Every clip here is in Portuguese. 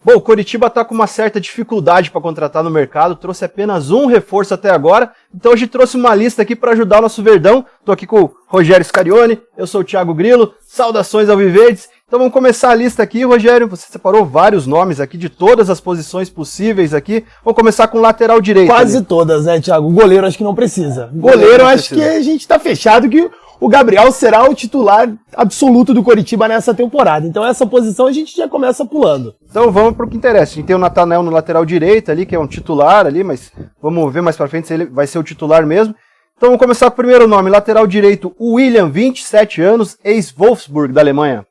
Bom, o Coritiba está com uma certa dificuldade para contratar no mercado, trouxe apenas um reforço até agora, então hoje trouxe uma lista aqui para ajudar o nosso Verdão. Estou aqui com o Rogério Scarione, eu sou o Thiago Grilo, saudações alviverdes. Então vamos começar a lista aqui, Rogério, você separou vários nomes aqui de todas as posições possíveis aqui. Vamos começar com o lateral direito. Quase ali. Todas, né, Thiago? O goleiro acho que não precisa. Goleiro acho que a gente está fechado que o Gabriel será o titular absoluto do Coritiba nessa temporada. Então essa posição a gente já começa pulando. Então vamos para o que interessa. A gente tem o Natanael no lateral direito ali, que é um titular ali, mas vamos ver mais para frente se ele vai ser o titular mesmo. Então vamos começar com o primeiro nome, lateral direito, o William, 27 anos, ex-Wolfsburg da Alemanha.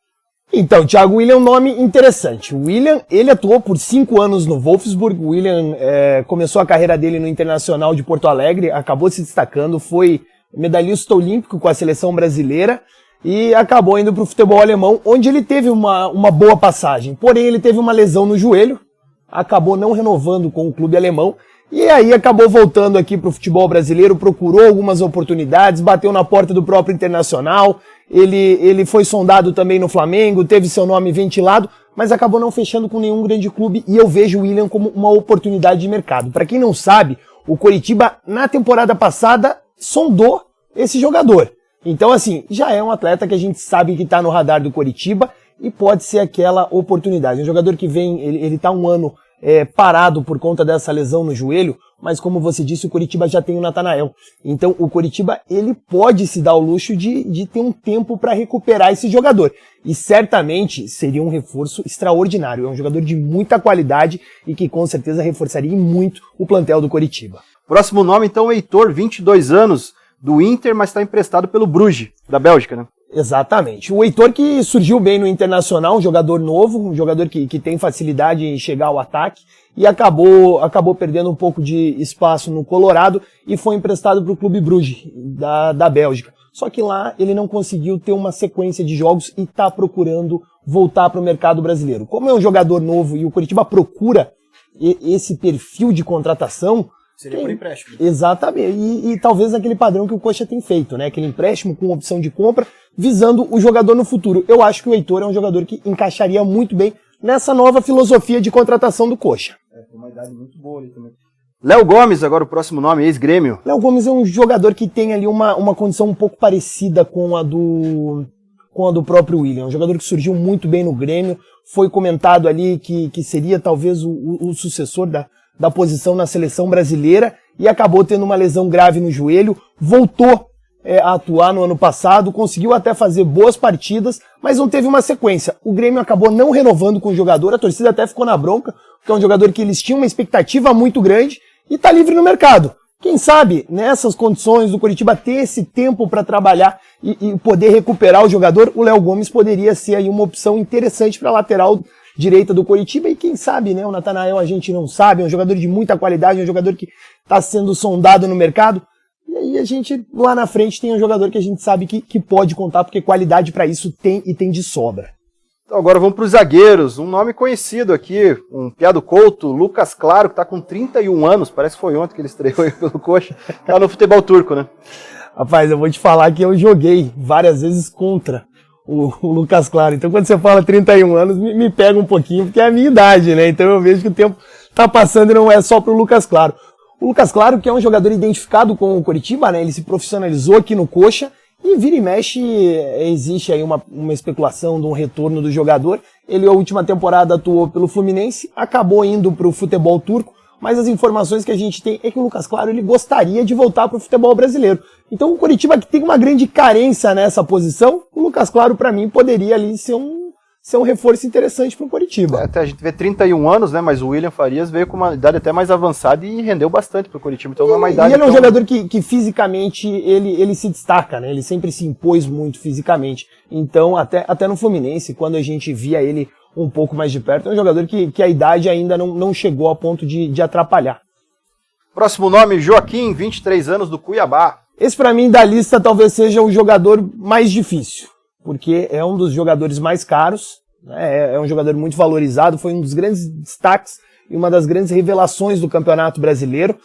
Então, Thiago, o William é um nome interessante. O William, ele atuou por 5 anos no Wolfsburg. O William começou a carreira dele no Internacional de Porto Alegre, acabou se destacando, foi medalhista olímpico com a seleção brasileira e acabou indo para o futebol alemão, onde ele teve uma boa passagem. Porém, ele teve uma lesão no joelho, acabou não renovando com o clube alemão e aí acabou voltando aqui para o futebol brasileiro, procurou algumas oportunidades, bateu na porta do próprio Internacional, ele foi sondado também no Flamengo, teve seu nome ventilado, mas acabou não fechando com nenhum grande clube e eu vejo o William como uma oportunidade de mercado. Para quem não sabe, o Coritiba na temporada passada sondou esse jogador. Então, assim, já é um atleta que a gente sabe que está no radar do Coritiba e pode ser aquela oportunidade. Um jogador que vem, ele está um ano parado por conta dessa lesão no joelho, mas como você disse, o Coritiba já tem o Natanael. Então, o Coritiba, ele pode se dar o luxo de ter um tempo para recuperar esse jogador. E certamente seria um reforço extraordinário. É um jogador de muita qualidade e que com certeza reforçaria muito o plantel do Coritiba. Próximo nome, então, o Heitor, 22 anos, do Inter, mas está emprestado pelo Bruges, da Bélgica, né? Exatamente. O Heitor que surgiu bem no Internacional, um jogador novo, um jogador que tem facilidade em chegar ao ataque e acabou perdendo um pouco de espaço no Colorado e foi emprestado para o Clube Bruges, da Bélgica. Só que lá ele não conseguiu ter uma sequência de jogos e está procurando voltar para o mercado brasileiro. Como é um jogador novo e o Coritiba procura esse perfil de contratação, seria por empréstimo. Exatamente. E talvez aquele padrão que o Coxa tem feito, né? Aquele empréstimo com opção de compra, visando o jogador no futuro. Eu acho que o Heitor é um jogador que encaixaria muito bem nessa nova filosofia de contratação do Coxa. Tem uma idade muito boa ali também. Léo Gomes, agora o próximo nome, ex-Grêmio. Léo Gomes é um jogador que tem ali uma condição um pouco parecida com a do próprio William. Um jogador que surgiu muito bem no Grêmio. Foi comentado ali que seria talvez o sucessor da posição na seleção brasileira e acabou tendo uma lesão grave no joelho, voltou a atuar no ano passado, conseguiu até fazer boas partidas, mas não teve uma sequência. O Grêmio acabou não renovando com o jogador, a torcida até ficou na bronca, porque é um jogador que eles tinham uma expectativa muito grande e está livre no mercado. Quem sabe, nessas condições do Coritiba ter esse tempo para trabalhar e poder recuperar o jogador, o Léo Gomes poderia ser aí uma opção interessante para a lateral direita do Coritiba e quem sabe, né, o Natanael a gente não sabe, é um jogador de muita qualidade, é um jogador que está sendo sondado no mercado e aí a gente lá na frente tem um jogador que a gente sabe que pode contar porque qualidade para isso tem e tem de sobra. Então agora vamos para os zagueiros, um nome conhecido aqui, um piá do Couto, Lucas Claro, que está com 31 anos, parece que foi ontem que ele estreou aí pelo Coxa, está no futebol turco, né? Rapaz, eu vou te falar que eu joguei várias vezes contra o Lucas Claro. Então quando você fala 31 anos, me pega um pouquinho, porque é a minha idade, né? Então eu vejo que o tempo tá passando e não é só pro Lucas Claro. O Lucas Claro, que é um jogador identificado com o Coritiba, né? Ele se profissionalizou aqui no Coxa e vira e mexe, existe aí uma especulação de um retorno do jogador. Ele, a última temporada, atuou pelo Fluminense, acabou indo pro futebol turco, mas as informações que a gente tem é que o Lucas Claro ele gostaria de voltar para o futebol brasileiro. Então o Coritiba que tem uma grande carência nessa posição, o Lucas Claro para mim poderia ali ser um reforço interessante para o Coritiba. Até a gente vê 31 anos, né, mas o William Farias veio com uma idade até mais avançada e rendeu bastante para o Coritiba. Então não é uma idade. E ele é um jogador que fisicamente ele se destaca, né? Ele sempre se impôs muito fisicamente. Então até no Fluminense, quando a gente via ele um pouco mais de perto, é um jogador que a idade ainda não chegou a ponto de atrapalhar. Próximo nome, Joaquim, 23 anos, do Cuiabá. Esse para mim da lista talvez seja o jogador mais difícil, porque é um dos jogadores mais caros, né? É um jogador muito valorizado, foi um dos grandes destaques e uma das grandes revelações do Campeonato Brasileiro,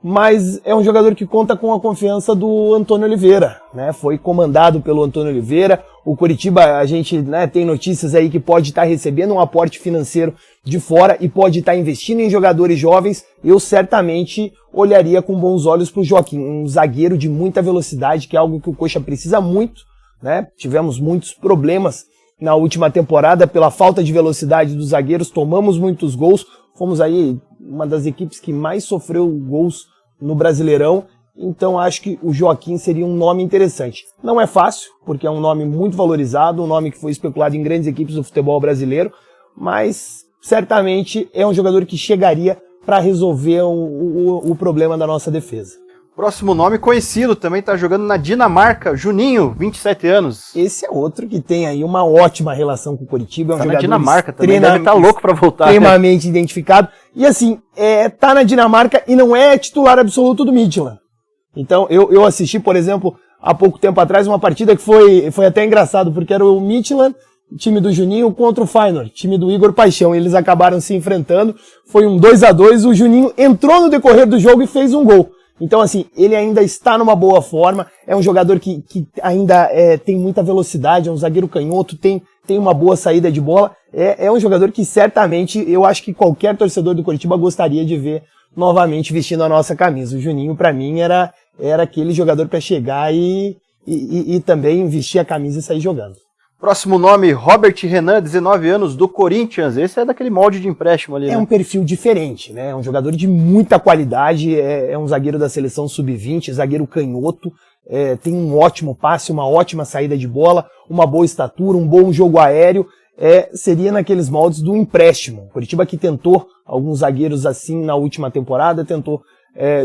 mas é um jogador que conta com a confiança do Antônio Oliveira, né? Foi comandado pelo Antônio Oliveira. O Coritiba, a gente, né, tem notícias aí que pode estar recebendo um aporte financeiro de fora e pode estar investindo em jogadores jovens, eu certamente olharia com bons olhos para o Joaquim, um zagueiro de muita velocidade, que é algo que o Coxa precisa muito, né? Tivemos muitos problemas na última temporada pela falta de velocidade dos zagueiros, tomamos muitos gols, fomos aí uma das equipes que mais sofreu gols no Brasileirão, então acho que o Joaquim seria um nome interessante. Não é fácil, porque é um nome muito valorizado, um nome que foi especulado em grandes equipes do futebol brasileiro, mas certamente é um jogador que chegaria para resolver o problema da nossa defesa. Próximo nome conhecido, também está jogando na Dinamarca, Juninho, 27 anos. Esse é outro que tem aí uma ótima relação com o Coritiba, é um jogador na Dinamarca também, deve estar louco para voltar. Extremamente identificado. E assim, tá na Dinamarca e não é titular absoluto do Midtjylland. Então, eu assisti, por exemplo, há pouco tempo atrás, uma partida que foi até engraçado, porque era o Midtjylland, time do Juninho, contra o Feyenoord, time do Igor Paixão. Eles acabaram se enfrentando, foi um 2-2, o Juninho entrou no decorrer do jogo e fez um gol. Então, assim, ele ainda está numa boa forma, é um jogador que ainda tem muita velocidade, é um zagueiro canhoto, tem uma boa saída de bola, é um jogador que certamente, eu acho que qualquer torcedor do Coritiba gostaria de ver novamente vestindo a nossa camisa. O Juninho, pra mim, era aquele jogador para chegar e também vestir a camisa e sair jogando. Próximo nome, Robert Renan, 19 anos, do Corinthians. Esse é daquele molde de empréstimo ali, né? É um perfil diferente, né? É um jogador de muita qualidade, é um zagueiro da seleção sub-20, zagueiro canhoto, tem um ótimo passe, uma ótima saída de bola, uma boa estatura, um bom jogo aéreo. Seria naqueles moldes do empréstimo. O Coritiba que tentou alguns zagueiros assim na última temporada, tentou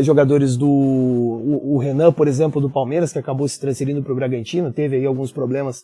jogadores o Renan, por exemplo, do Palmeiras, que acabou se transferindo para o Bragantino, teve aí alguns problemas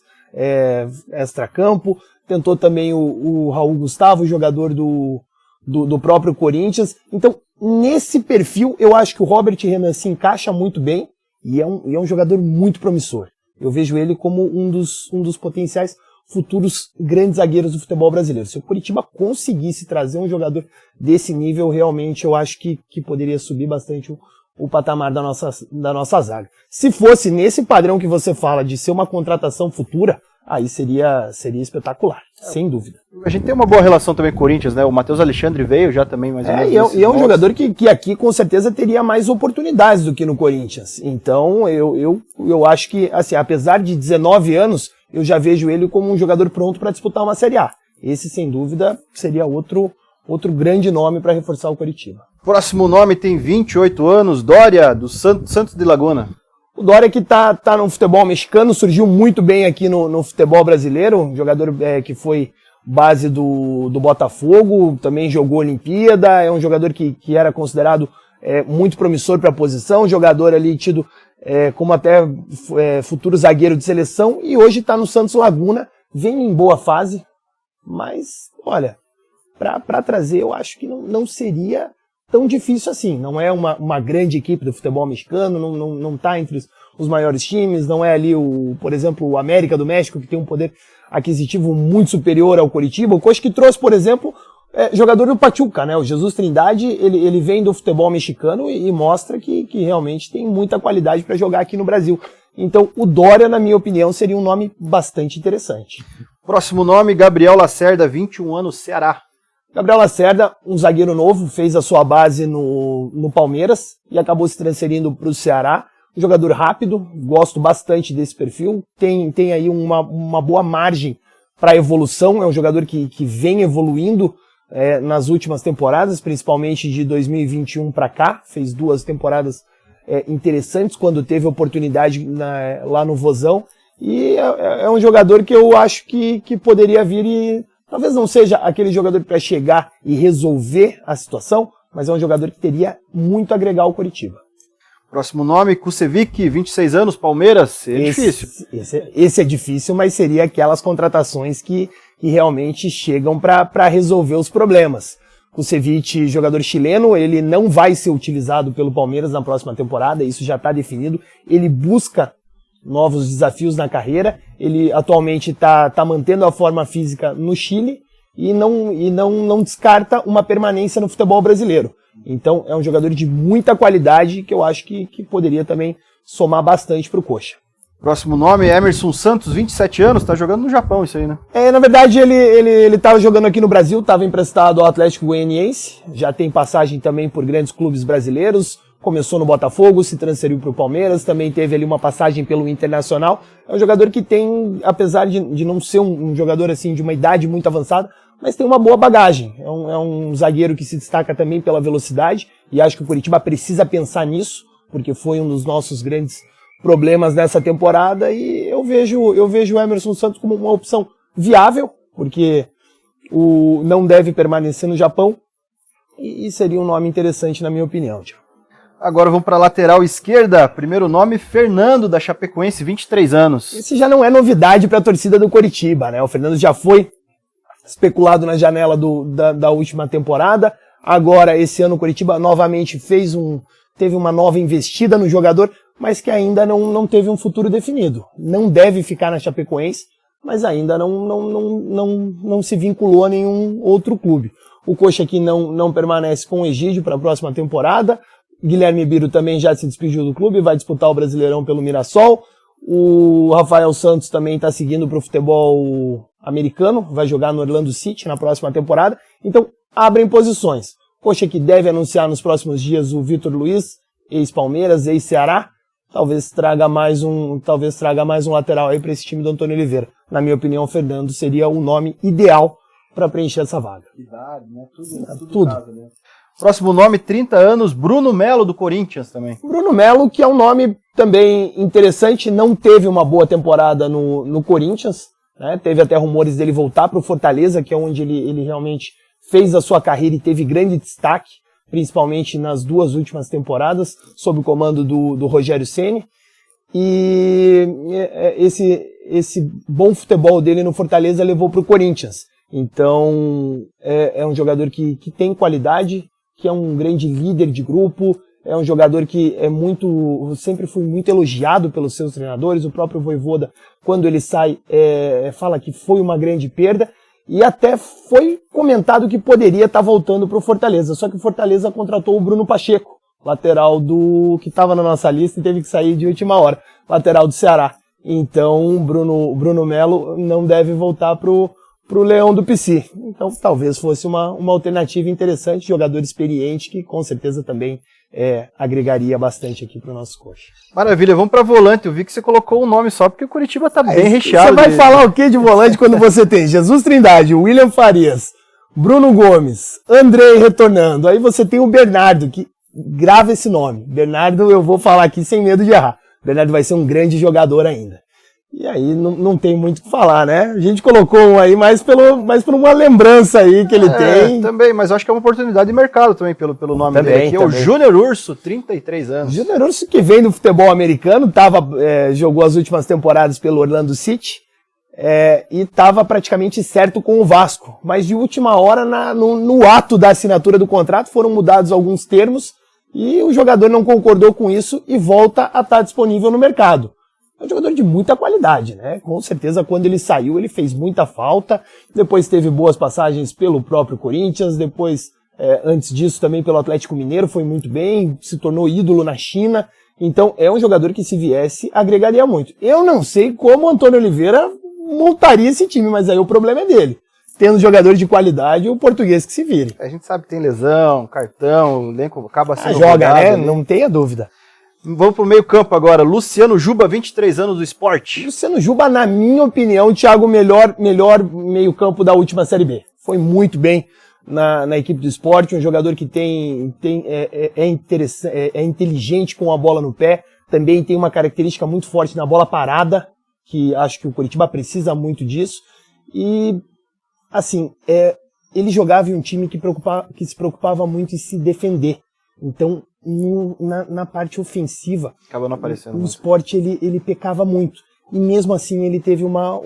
extracampo, tentou também o Raul Gustavo, jogador do próprio Corinthians. Então, nesse perfil, eu acho que o Robert Renan se encaixa muito bem e é um jogador muito promissor. Eu vejo ele como um dos potenciais futuros grandes zagueiros do futebol brasileiro. Se o Coritiba conseguisse trazer um jogador desse nível, realmente eu acho que poderia subir bastante o patamar da nossa zaga. Se fosse nesse padrão que você fala de ser uma contratação futura, aí seria espetacular, sem dúvida. A gente tem uma boa relação também com o Corinthians, né? O Matheus Alexandre veio já também mais ou menos. E é um jogador que aqui com certeza teria mais oportunidades do que no Corinthians. Então eu acho que, assim, apesar de 19 anos, eu já vejo ele como um jogador pronto para disputar uma Série A. Esse, sem dúvida, seria outro grande nome para reforçar o Coritiba. Próximo nome tem 28 anos, Dória, do Santos de Laguna. O Dória que tá no futebol mexicano, surgiu muito bem aqui no futebol brasileiro, um jogador que foi base do Botafogo, também jogou Olimpíada, é um jogador que era considerado muito promissor para a posição, jogador ali tido como até futuro zagueiro de seleção, e hoje está no Santos Laguna, vem em boa fase, mas, olha, para trazer eu acho que não seria tão difícil assim. Não é uma grande equipe do futebol mexicano, não está entre os maiores times, não é ali, por exemplo, o América do México, que tem um poder aquisitivo muito superior ao Coritiba. O Coxa que trouxe, por exemplo, jogador do Pachuca, né? O Jesus Trindade, ele vem do futebol mexicano e mostra que realmente tem muita qualidade para jogar aqui no Brasil. Então, o Dória, na minha opinião, seria um nome bastante interessante. Próximo nome, Gabriel Lacerda, 21 anos, Ceará. Gabriel Lacerda, um zagueiro novo, fez a sua base no Palmeiras e acabou se transferindo para o Ceará. Um jogador rápido, gosto bastante desse perfil, tem aí uma boa margem para evolução, é um jogador que vem evoluindo nas últimas temporadas, principalmente de 2021 para cá, fez 2 temporadas interessantes quando teve oportunidade lá no Vozão, e é um jogador que eu acho que poderia vir e talvez não seja aquele jogador para chegar e resolver a situação, mas é um jogador que teria muito a agregar ao Coritiba. Próximo nome, Kusevic, 26 anos, Palmeiras. Difícil. Esse é difícil, mas seria aquelas contratações que realmente chegam para resolver os problemas. Kusevic, jogador chileno, ele não vai ser utilizado pelo Palmeiras na próxima temporada, isso já está definido. Ele busca novos desafios na carreira, ele atualmente está mantendo a forma física no Chile e não descarta uma permanência no futebol brasileiro. Então é um jogador de muita qualidade que eu acho que poderia também somar bastante para o Coxa. Próximo nome, Emerson Santos, 27 anos, tá jogando no Japão isso aí, né? Na verdade, ele tava jogando aqui no Brasil, estava emprestado ao Atlético Goianiense, já tem passagem também por grandes clubes brasileiros, começou no Botafogo, se transferiu para o Palmeiras, também teve ali uma passagem pelo Internacional. É um jogador que tem, apesar de não ser um jogador assim de uma idade muito avançada, mas tem uma boa bagagem. É um zagueiro que se destaca também pela velocidade, e acho que o Coritiba precisa pensar nisso, porque foi um dos nossos grandes problemas nessa temporada, e eu vejo o Emerson Santos como uma opção viável, porque não deve permanecer no Japão, e seria um nome interessante na minha opinião, Thiago. Agora vamos para a lateral esquerda, primeiro nome, Fernando, da Chapecoense, 23 anos. Esse já não é novidade para a torcida do Coritiba, né? O Fernando já foi especulado na janela da última temporada, agora esse ano o Coritiba novamente teve uma nova investida no jogador, mas que ainda não teve um futuro definido. Não deve ficar na Chapecoense, mas ainda não se vinculou a nenhum outro clube. O Coxa aqui não permanece com o Egídio para a próxima temporada. Guilherme Biro também já se despediu do clube, vai disputar o Brasileirão pelo Mirassol. O Rafael Santos também está seguindo para o futebol americano, vai jogar no Orlando City na próxima temporada. Então, abrem posições. Coxa que deve anunciar nos próximos dias o Vitor Luiz, ex-Palmeiras, ex-Ceará. Talvez traga mais um lateral aí para esse time do Antônio Oliveira. Na minha opinião, o Fernando seria o nome ideal para preencher essa vaga. Idade, né? Tudo. Casa, né? Próximo nome, 30 anos, Bruno Melo, do Corinthians também. Bruno Melo, que é um nome também interessante, não teve uma boa temporada no Corinthians, né? Teve até rumores dele voltar para o Fortaleza, que é onde ele realmente fez a sua carreira e teve grande destaque, principalmente nas 2 últimas temporadas, sob o comando do Rogério Ceni. E esse bom futebol dele no Fortaleza levou para o Corinthians. Então, é um jogador que tem qualidade, que é um grande líder de grupo, é um jogador que sempre foi muito elogiado pelos seus treinadores. O próprio Vojvoda, quando ele sai, fala que foi uma grande perda. E até foi comentado que poderia estar voltando para o Fortaleza. Só que o Fortaleza contratou o Bruno Pacheco, lateral que estava na nossa lista e teve que sair de última hora, lateral do Ceará. Então, Bruno Melo não deve voltar para o Leão do Pici. Então, talvez fosse uma alternativa interessante, jogador experiente que com certeza também agregaria bastante aqui para o nosso Coxa. Maravilha, vamos para volante. Eu vi que você colocou um nome só porque o Coritiba tá bem recheado. Você vai falar o que de volante quando você tem Jesus Trindade, William Farias, Bruno Gomes, Andrei retornando. Aí você tem o Bernardo, que grava esse nome. Bernardo, eu vou falar aqui sem medo de errar. Bernardo vai ser um grande jogador ainda. E aí não tem muito o que falar, né? A gente colocou um aí mais por uma lembrança aí que ele tem. Também, mas eu acho que é uma oportunidade de mercado também pelo nome dele aqui. É o Júnior Urso, 33 anos. Júnior Urso que vem do futebol americano, jogou as últimas temporadas pelo Orlando City e estava praticamente certo com o Vasco. Mas de última hora, no ato da assinatura do contrato, foram mudados alguns termos e o jogador não concordou com isso e volta a estar disponível no mercado. É um jogador de muita qualidade, né? Com certeza, quando ele saiu, ele fez muita falta. Depois teve boas passagens pelo próprio Corinthians. Depois, antes disso, também pelo Atlético Mineiro, foi muito bem. Se tornou ídolo na China. Então, é um jogador que, se viesse, agregaria muito. Eu não sei como o Antônio Oliveira montaria esse time, mas aí o problema é dele. Tendo jogador de qualidade, o português que se vire. A gente sabe que tem lesão, cartão, o elenco acaba sendo joga, rodado, né? Não tenha dúvida. Vamos pro meio campo agora. Luciano Juba, 23 anos do Sport. Luciano Juba, na minha opinião, Thiago, melhor meio campo da última Série B. Foi muito bem na equipe do Sport, um jogador que é inteligente com a bola no pé, também tem uma característica muito forte na bola parada, que acho que o Coritiba precisa muito disso. E, assim, ele jogava em um time que se preocupava muito em se defender. Então, na parte ofensiva, acaba não aparecendo. O Sport ele pecava muito. E mesmo assim ele teve uma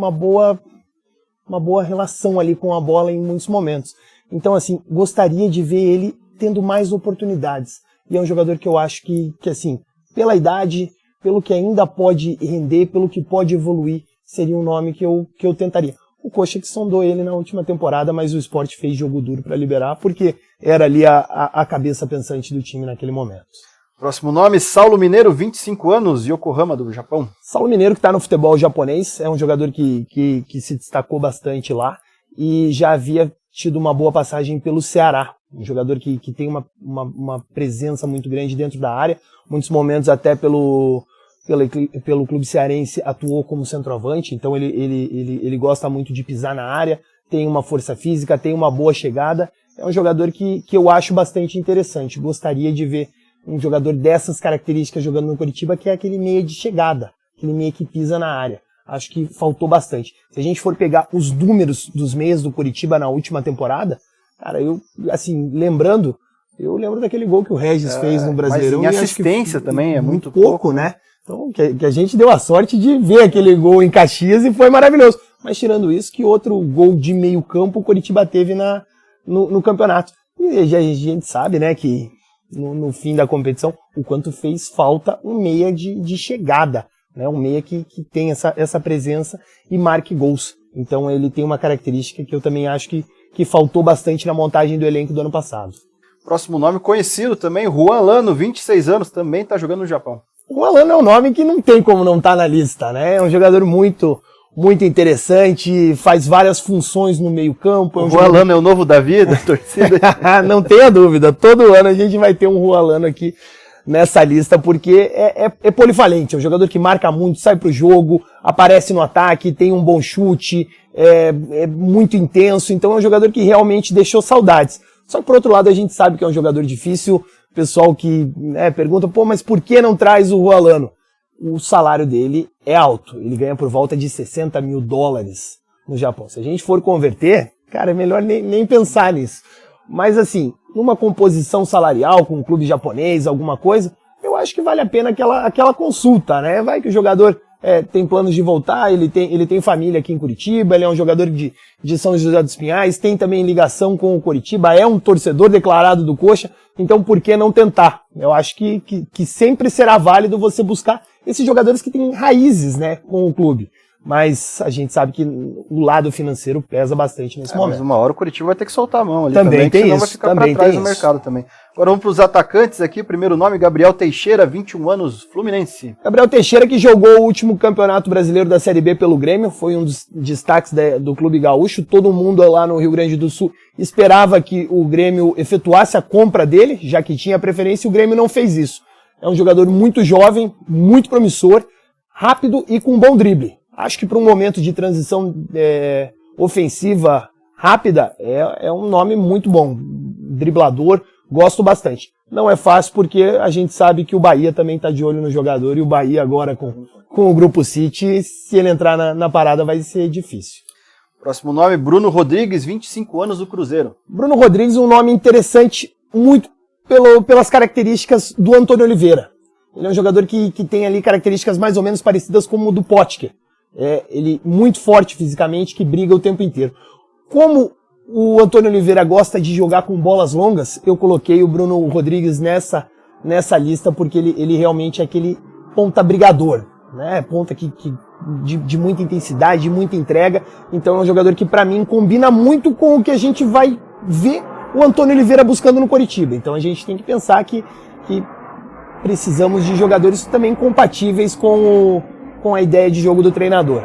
boa relação ali com a bola em muitos momentos. Então, assim, gostaria de ver ele tendo mais oportunidades. E é um jogador que eu acho que assim, pela idade, pelo que ainda pode render, pelo que pode evoluir, seria um nome que eu tentaria. O Coxa que sondou ele na última temporada, mas o Sport fez jogo duro para liberar, porque era ali a cabeça pensante do time naquele momento. Próximo nome, Saulo Mineiro, 25 anos, Yokohama, do Japão. Saulo Mineiro, que está no futebol japonês, é um jogador que se destacou bastante lá e já havia tido uma boa passagem pelo Ceará. Um jogador que tem uma presença muito grande dentro da área, muitos momentos até pelo clube cearense atuou como centroavante, então ele gosta muito de pisar na área, tem uma força física, tem uma boa chegada, é um jogador que eu acho bastante interessante. Gostaria de ver um jogador dessas características jogando no Coritiba, que é aquele meia de chegada, aquele meia que pisa na área. Acho que faltou bastante. Se a gente for pegar os números dos meias do Coritiba na última temporada, cara, eu lembro daquele gol que o Regis fez no Brasileirão. Mas em assistência também é muito pouco, né? Então, que a gente deu a sorte de ver aquele gol em Caxias e foi maravilhoso. Mas tirando isso, que outro gol de meio campo o Coritiba teve no campeonato. E a gente sabe, né, que no fim da competição, o quanto fez falta um meia de chegada, né? Um meia que tem essa presença e marque gols. Então ele tem uma característica que eu também acho que faltou bastante na montagem do elenco do ano passado. Próximo nome conhecido também, Juan Lano, 26 anos, também está jogando no Japão. O Alano é um nome que não tem como não estar na lista, né? É um jogador muito interessante, faz várias funções no meio campo. O Juan Lano é o novo Davi da torcida? Não tenha dúvida, todo ano a gente vai ter um Juan Lano aqui nessa lista, porque é polivalente, é um jogador que marca muito, sai pro jogo, aparece no ataque, tem um bom chute, é muito intenso, então é um jogador que realmente deixou saudades. Só que por outro lado a gente sabe que é um jogador difícil, pessoal que pergunta, mas por que não traz o Juan Lano? O salário dele é alto, ele ganha por volta de $60 mil no Japão. Se a gente for converter, cara, é melhor nem pensar nisso. Mas assim, numa composição salarial com um clube japonês, alguma coisa, eu acho que vale a pena aquela consulta, né? Vai que o jogador tem planos de voltar, ele tem família aqui em Curitiba, ele é um jogador de São José dos Pinhais, tem também ligação com o Coritiba, é um torcedor declarado do Coxa, então por que não tentar? Eu acho que sempre será válido você buscar esses jogadores que têm raízes, né, com o clube. Mas a gente sabe que o lado financeiro pesa bastante nesse momento. Mas uma hora o Coritiba vai ter que soltar a mão ali também, que senão vai ficar para trás no mercado também. Agora vamos para os atacantes aqui. Primeiro nome, Gabriel Teixeira, 21 anos, Fluminense. Gabriel Teixeira, que jogou o último campeonato brasileiro da Série B pelo Grêmio, foi um dos destaques do Clube Gaúcho. Todo mundo lá no Rio Grande do Sul esperava que o Grêmio efetuasse a compra dele, já que tinha preferência, e o Grêmio não fez isso. É um jogador muito jovem, muito promissor, rápido e com um bom drible. Acho que para um momento de transição ofensiva rápida, é um nome muito bom. Driblador, gosto bastante. Não é fácil porque a gente sabe que o Bahia também está de olho no jogador, e o Bahia agora com o Grupo City, se ele entrar na parada vai ser difícil. Próximo nome, Bruno Rodrigues, 25 anos, do Cruzeiro. Bruno Rodrigues, um nome interessante, muito pelas características do Antônio Oliveira. Ele é um jogador que tem ali características mais ou menos parecidas com o do Potker. Ele muito forte fisicamente, que briga o tempo inteiro. Como o Antônio Oliveira gosta de jogar com bolas longas, eu coloquei o Bruno Rodrigues nessa lista, porque ele realmente é aquele ponta brigador, né? Ponta de muita intensidade, de muita entrega. Então é um jogador que para mim combina muito com o que a gente vai ver o Antônio Oliveira buscando no Coritiba. Então a gente tem que pensar que precisamos de jogadores também compatíveis com a ideia de jogo do treinador.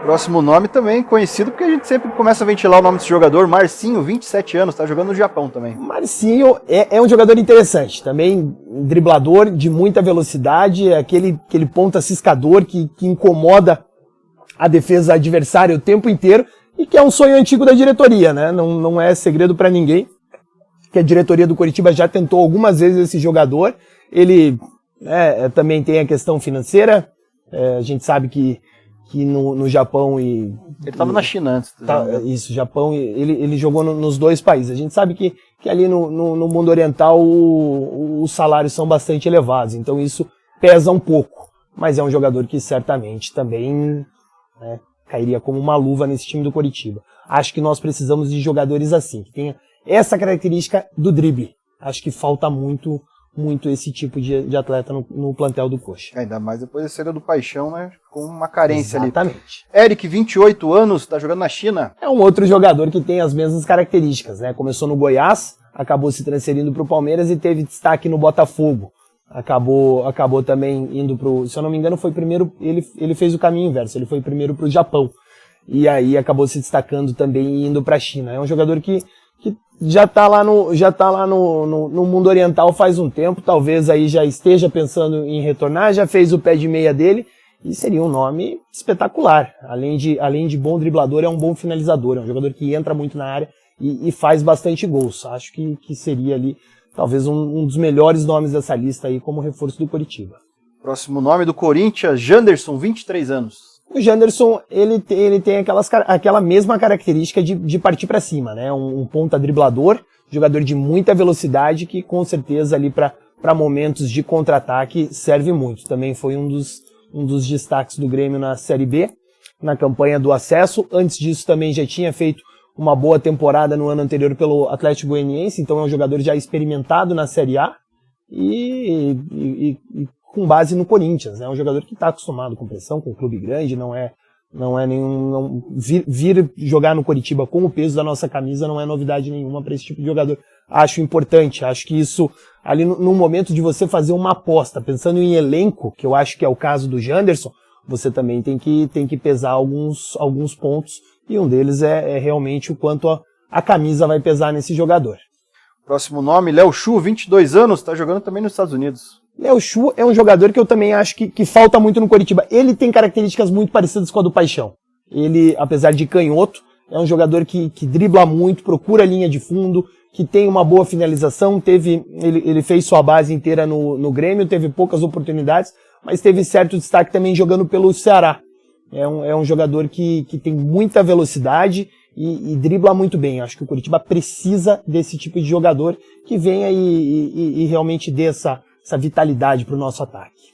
Próximo nome também conhecido, porque a gente sempre começa a ventilar o nome desse jogador, Marcinho, 27 anos, está jogando no Japão também. Marcinho é um jogador interessante, também driblador de muita velocidade, é aquele ponta ciscador que incomoda a defesa adversária o tempo inteiro, e que é um sonho antigo da diretoria, né? Não é segredo para ninguém que a diretoria do Coritiba já tentou algumas vezes esse jogador. Ele também tem a questão financeira, a gente sabe que no Japão ele estava na China antes. Isso, Japão, ele jogou nos dois países. A gente sabe que ali no mundo oriental os salários são bastante elevados, então isso pesa um pouco. Mas é um jogador que certamente também cairia como uma luva nesse time do Coritiba. Acho que nós precisamos de jogadores assim, que tenha essa característica do drible. Acho que falta muito esse tipo de atleta no plantel do Coxa. Ainda mais depois da saída do Paixão, né? Com uma carência. Exatamente. Ali. Eric, 28 anos, está jogando na China. É um outro jogador que tem as mesmas características, né? Começou no Goiás, acabou se transferindo para o Palmeiras e teve destaque no Botafogo. acabou também indo pro, se eu não me engano, foi primeiro, ele fez o caminho inverso, ele foi primeiro pro Japão, e aí acabou se destacando também e indo pra China. É um jogador que já tá lá no mundo oriental faz um tempo, talvez aí já esteja pensando em retornar, já fez o pé de meia dele, e seria um nome espetacular. Além de bom driblador, é um bom finalizador, é um jogador que entra muito na área e faz bastante gols. Acho que seria ali talvez um dos melhores nomes dessa lista aí como reforço do Coritiba. Próximo nome do Corinthians, Janderson, 23 anos. O Janderson, ele tem aquela mesma característica de partir para cima, né? Um ponta driblador, jogador de muita velocidade que com certeza ali para momentos de contra-ataque serve muito. Também foi um dos destaques do Grêmio na Série B, na campanha do acesso. Antes disso também já tinha feito uma boa temporada no ano anterior pelo Atlético Goianiense, então é um jogador já experimentado na Série A e com base no Corinthians, né? É um jogador que está acostumado com pressão, com clube grande, não é nenhum vir jogar no Coritiba com o peso da nossa camisa não é novidade nenhuma para esse tipo de jogador. Acho importante, acho que isso ali no momento de você fazer uma aposta, pensando em elenco, que eu acho que é o caso do Janderson, você também tem que pesar alguns pontos, e um deles é realmente o quanto a camisa vai pesar nesse jogador. Próximo nome, Léo Chu, 22 anos, está jogando também nos Estados Unidos. Léo Chu é um jogador que eu também acho que falta muito no Coritiba. Ele tem características muito parecidas com a do Paixão. Ele, apesar de canhoto, é um jogador que dribla muito, procura a linha de fundo, que tem uma boa finalização. Ele fez sua base inteira no Grêmio, teve poucas oportunidades, mas teve certo destaque também jogando pelo Ceará. É um jogador que tem muita velocidade e dribla muito bem. Acho que o Coritiba precisa desse tipo de jogador que venha e realmente dê essa vitalidade para o nosso ataque.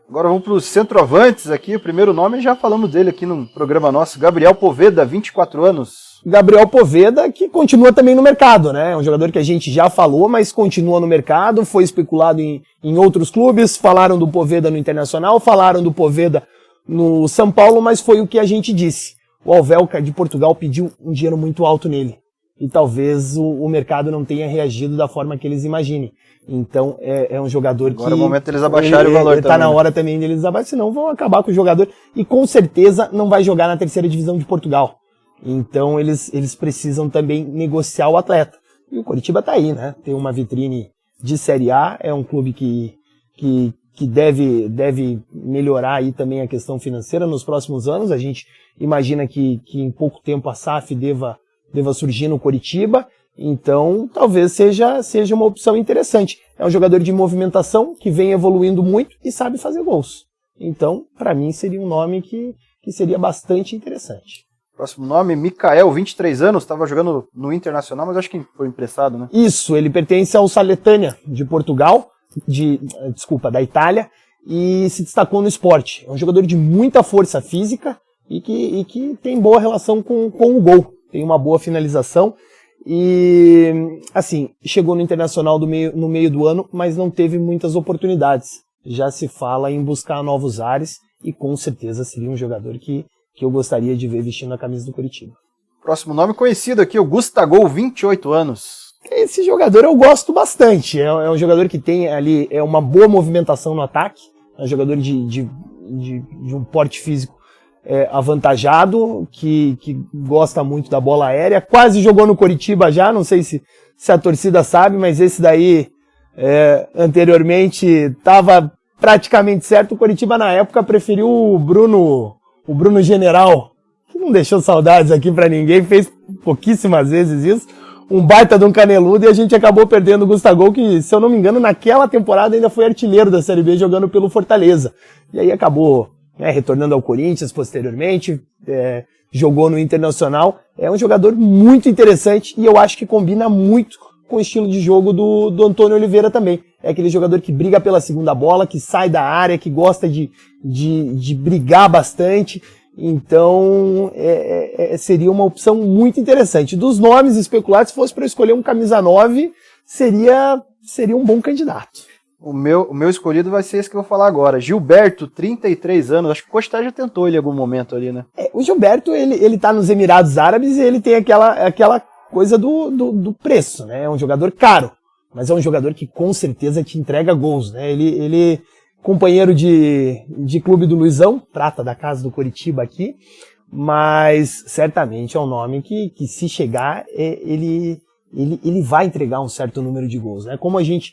Agora vamos para os centroavantes aqui. O primeiro nome, já falamos dele aqui no programa nosso, Gabriel Poveda, 24 anos. Gabriel Poveda, que continua também no mercado, né? É um jogador que a gente já falou, mas continua no mercado, foi especulado em outros clubes, falaram do Poveda no Internacional, falaram do Poveda no São Paulo, mas foi o que a gente disse. O Alvelca de Portugal pediu um dinheiro muito alto nele. E talvez o mercado não tenha reagido da forma que eles imaginem. Então é um jogador que... Agora é o momento deles abaixarem o valor também. Tá na hora também deles abaixarem, senão vão acabar com o jogador. E com certeza não vai jogar na terceira divisão de Portugal. Então eles precisam também negociar o atleta. E o Coritiba tá aí, né? Tem uma vitrine de Série A, é um clube que deve melhorar aí também a questão financeira nos próximos anos. A gente imagina que em pouco tempo a SAF deva surgir no Coritiba, então talvez seja uma opção interessante. É um jogador de movimentação que vem evoluindo muito e sabe fazer gols. Então, para mim, seria um nome que seria bastante interessante. Próximo nome, Mikael, 23 anos, estava jogando no Internacional, mas acho que foi emprestado, né? Isso, ele pertence ao Salernitana de Portugal, da Itália, e se destacou no esporte. É um jogador de muita força física e que tem boa relação com o gol. Tem uma boa finalização e, assim, chegou no Internacional no meio do ano, mas não teve muitas oportunidades. Já se fala em buscar novos ares e com certeza seria um jogador que eu gostaria de ver vestindo a camisa do Coritiba. Próximo nome conhecido aqui, o Gustavo, 28 anos. Esse jogador eu gosto bastante. É um jogador que tem ali uma boa movimentação no ataque, é um jogador de um porte físico avantajado, que gosta muito da bola aérea, quase jogou no Coritiba já, não sei se a torcida sabe, mas esse daí anteriormente estava praticamente certo. O Coritiba na época preferiu o Bruno General, que não deixou saudades aqui para ninguém, fez pouquíssimas vezes isso, um baita de um caneludo, e a gente acabou perdendo o Gustavo, que, se eu não me engano, naquela temporada ainda foi artilheiro da Série B jogando pelo Fortaleza, e aí acabou retornando ao Corinthians posteriormente, jogou no Internacional. É um jogador muito interessante e eu acho que combina muito com o estilo de jogo do Antônio Oliveira também. É aquele jogador que briga pela segunda bola, que sai da área, que gosta de brigar bastante. Então seria uma opção muito interessante. Dos nomes especulados, se fosse para escolher um camisa 9, seria um bom candidato. O meu escolhido vai ser esse que eu vou falar agora. Gilberto, 33 anos. Acho que o Costa já tentou ele em algum momento ali, né? O Gilberto, ele tá nos Emirados Árabes e ele tem aquela coisa do preço, né? É um jogador caro. mas é um jogador que com certeza te entrega gols, né? Ele companheiro de clube do Luizão, prata da casa do Coritiba aqui, mas certamente é um nome que se chegar, ele vai entregar um certo número de gols, né? Como a gente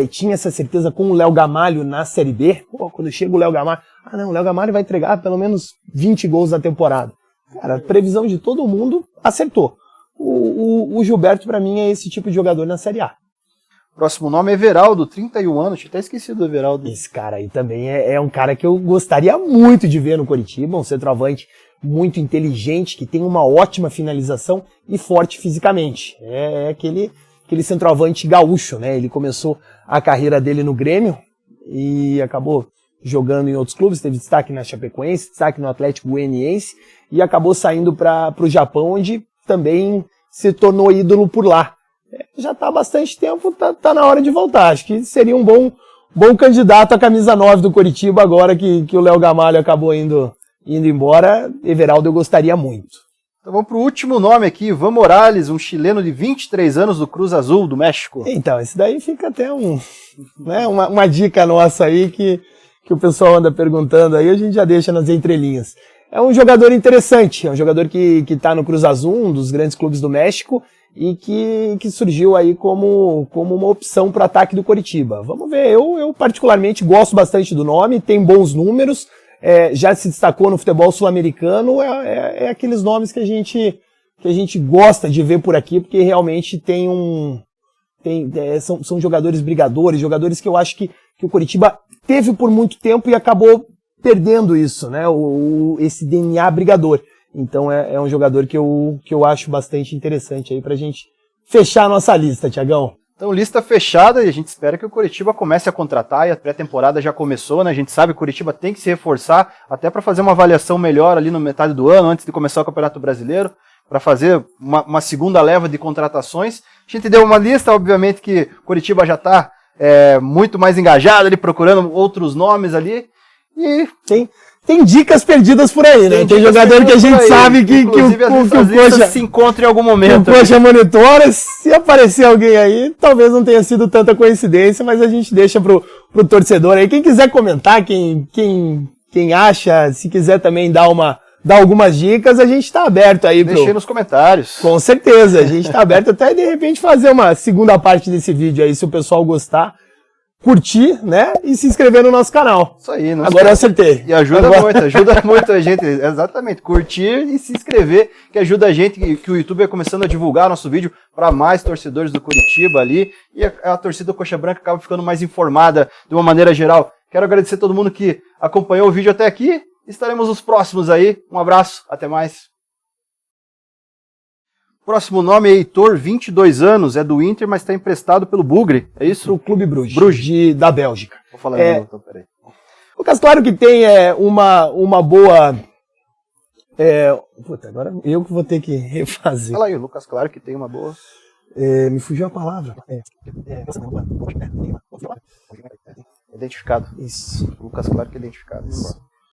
tinha essa certeza com o Léo Gamalho na Série B, quando chega o Léo Gamalho, o Léo Gamalho vai entregar pelo menos 20 gols na temporada. Cara, a previsão de todo mundo acertou. O Gilberto, pra mim, é esse tipo de jogador na Série A. Próximo nome é Everaldo, 31 anos, tinha até esquecido do Everaldo. Esse cara aí também é um cara que eu gostaria muito de ver no Coritiba, um centroavante muito inteligente, que tem uma ótima finalização e forte fisicamente. É aquele centroavante gaúcho, né? Ele começou a carreira dele no Grêmio e acabou jogando em outros clubes, teve destaque na Chapecoense, destaque no Atlético Goianiense e acabou saindo para o Japão, onde também se tornou ídolo por lá. Já está há bastante tempo, tá na hora de voltar. Acho que seria um bom candidato à camisa 9 do Coritiba agora que o Léo Gamalho acabou indo embora. Everaldo eu gostaria muito. Então vamos para o último nome aqui, Ivan Morales, um chileno de 23 anos do Cruz Azul, do México. Então, esse daí fica até uma dica nossa aí que o pessoal anda perguntando aí, a gente já deixa nas entrelinhas. É um jogador interessante, é um jogador que está no Cruz Azul, um dos grandes clubes do México, e que surgiu aí como uma opção para o ataque do Coritiba. Vamos ver, eu particularmente gosto bastante do nome, tem bons números, já se destacou no futebol sul-americano, é aqueles nomes que a gente gosta de ver por aqui, porque realmente são jogadores brigadores, jogadores que eu acho que o Coritiba teve por muito tempo e acabou perdendo isso, né? Esse DNA brigador. Então é um jogador que eu acho bastante interessante aí pra gente fechar a nossa lista, Tiagão. Então, lista fechada, e a gente espera que o Coritiba comece a contratar, e a pré-temporada já começou, né? A gente sabe que o Coritiba tem que se reforçar, até para fazer uma avaliação melhor ali no metade do ano, antes de começar o Campeonato Brasileiro, para fazer uma segunda leva de contratações. A gente deu uma lista, obviamente que o Coritiba já está muito mais engajado ali, procurando outros nomes ali, e tem dicas perdidas por aí, né? Tem jogador que a gente sabe que o Coxa se encontra em algum momento. O Coxa monitora. Se aparecer alguém aí, talvez não tenha sido tanta coincidência, mas a gente deixa pro torcedor aí. Quem quiser comentar, quem acha, se quiser também dar algumas dicas, a gente tá aberto aí. Deixei nos comentários. Com certeza, a gente tá aberto até de repente fazer uma segunda parte desse vídeo aí, se o pessoal gostar. Curtir, né? E se inscrever no nosso canal. Isso aí. Agora eu acertei. E ajuda muito a gente. Exatamente. Curtir e se inscrever, que ajuda a gente, que o YouTube é começando a divulgar nosso vídeo para mais torcedores do Coritiba ali. E a torcida Coxa Branca acaba ficando mais informada de uma maneira geral. Quero agradecer a todo mundo que acompanhou o vídeo até aqui. Estaremos nos próximos aí. Um abraço. Até mais. Próximo nome é Heitor, 22 anos, é do Inter, mas está emprestado pelo Bugre, é isso? O Clube Bruges. Da Bélgica. Vou falar de novo, então, peraí. Lucas, claro que tem uma boa... agora eu que vou ter que refazer. Fala aí, Lucas, claro que tem uma boa... me fugiu a palavra. Identificado. Isso. Lucas, claro que é identificado. Isso.